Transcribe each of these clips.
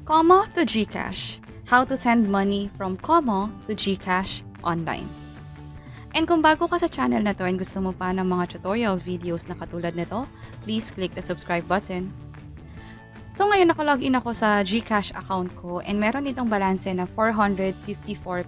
Komo to GCash. How to send money from Komo to GCash online. And kung bago ka sa channel na to and gusto mo pa ng mga tutorial videos na katulad nito, please click the subscribe button. So ngayon nakalogin ako sa GCash account ko and meron ditong balanse na 454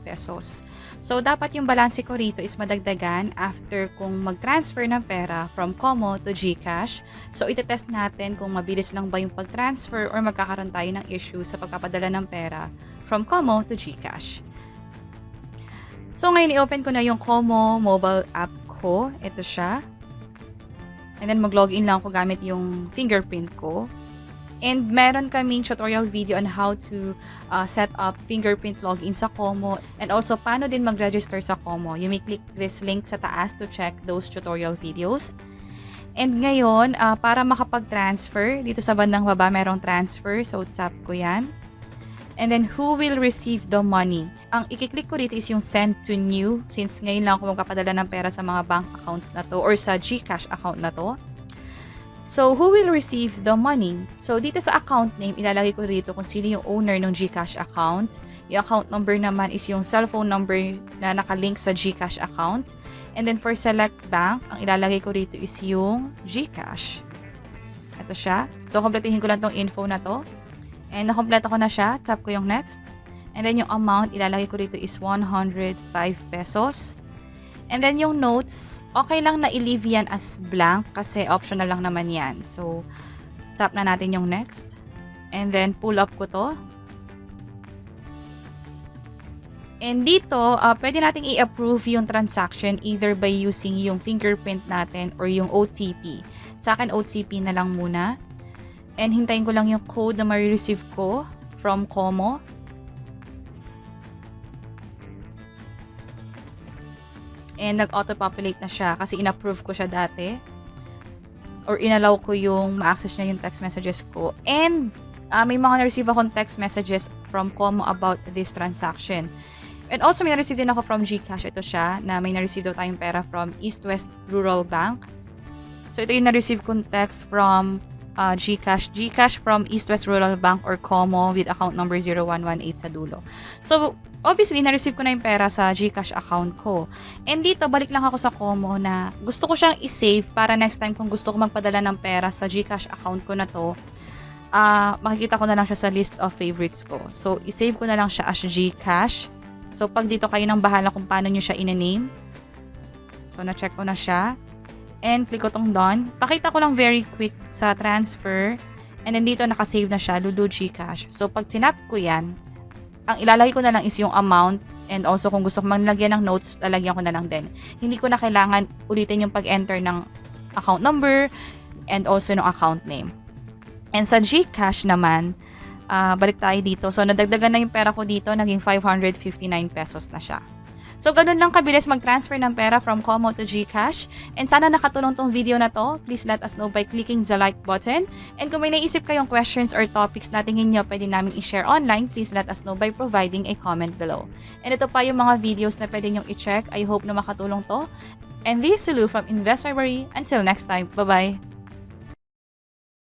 pesos. So dapat yung balanse ko rito is madagdagan after kung mag-transfer ng pera from Komo to GCash. So itetest natin kung mabilis lang ba yung pag-transfer or magkakaroon tayo ng issue sa pagpapadala ng pera from Komo to GCash. So ngayon i-open ko na yung Komo Mobile App ko. Ito siya. And then mag-login lang ako gamit yung fingerprint ko. And meron kaming tutorial video on how to set up fingerprint login sa Komo and also paano din mag-register sa Komo. You may click this link sa taas to check those tutorial videos. And ngayon, para makapag-transfer, dito sa bandang baba merong transfer. So tap ko yan. And then who will receive the money? Ang i-click ko dito is yung send to new since ngayon lang ako magpapadala ng pera sa mga bank accounts na to or sa GCash account na to. So, who will receive the money? So, dito sa account name, ilalagay ko rito kung sino yung owner ng GCash account. Yung account number naman is yung cellphone number na nakalink sa GCash account. And then for select bank, ang ilalagay ko rito is yung GCash. Ito siya. So, kompletihin ko lang tong info na to. And nakompleto ko na siya. Tap ko yung next. And then yung amount, ilalagay ko rito is 105 pesos. And then yung notes, okay lang na i-leave yan as blank kasi optional lang naman yan. So, tap na natin yung next. And then pull up ko to. And dito, pwede nating i-approve yung transaction either by using yung fingerprint natin or yung OTP. Sa akin, OTP na lang muna. And hintayin ko lang yung code na ma-receive ko from Komo. And nag-auto-populate na siya kasi in-approve ko siya dati. Or inallow ko yung ma-access niya yung text messages ko. And may mga na-receive akong text messages from Komo about this transaction. And also may na-receive din ako from GCash. Ito siya na may na-receive daw tayong pera from East West Rural Bank. So ito yung na-receive kong text from GCash. GCash from East West Rural Bank or Komo with account number 0118 sa dulo. So, obviously, na-receive ko na yung pera sa GCash account ko. And dito, balik lang ako sa Komo na gusto ko siyang i-save para next time kung gusto ko magpadala ng pera sa GCash account ko na to, makikita ko na lang siya sa list of favorites ko. So, i-save ko na lang siya as GCash. So, pag dito kayo nang bahala kung paano nyo siya in-name. So, na-check ko na siya. And click ko tong done. Pakita ko lang very quick sa transfer. And then dito nakasave na siya, Lulu GCash. So pag tinap ko yan, ang ilalagay ko na lang is yung amount. And also kung gusto ko maglagyan ng notes, lalagyan ko na lang din. Hindi ko na kailangan ulitin yung pag-enter ng account number and also ng account name. And sa GCash naman, balik tayo dito. So nadagdagan na yung pera ko dito, naging 559 pesos na siya. So, ganun lang kabilis mag-transfer ng pera from Komo to GCash. And sana nakatulong tong video na to. Please let us know by clicking the like button. And kung may naisip kayong questions or topics na tingin nyo pwede namin i-share online, please let us know by providing a comment below. And ito pa yung mga videos na pwede nyong i-check. I hope na makatulong to. And this is Lulu from Investlibrary. Until next time, bye-bye!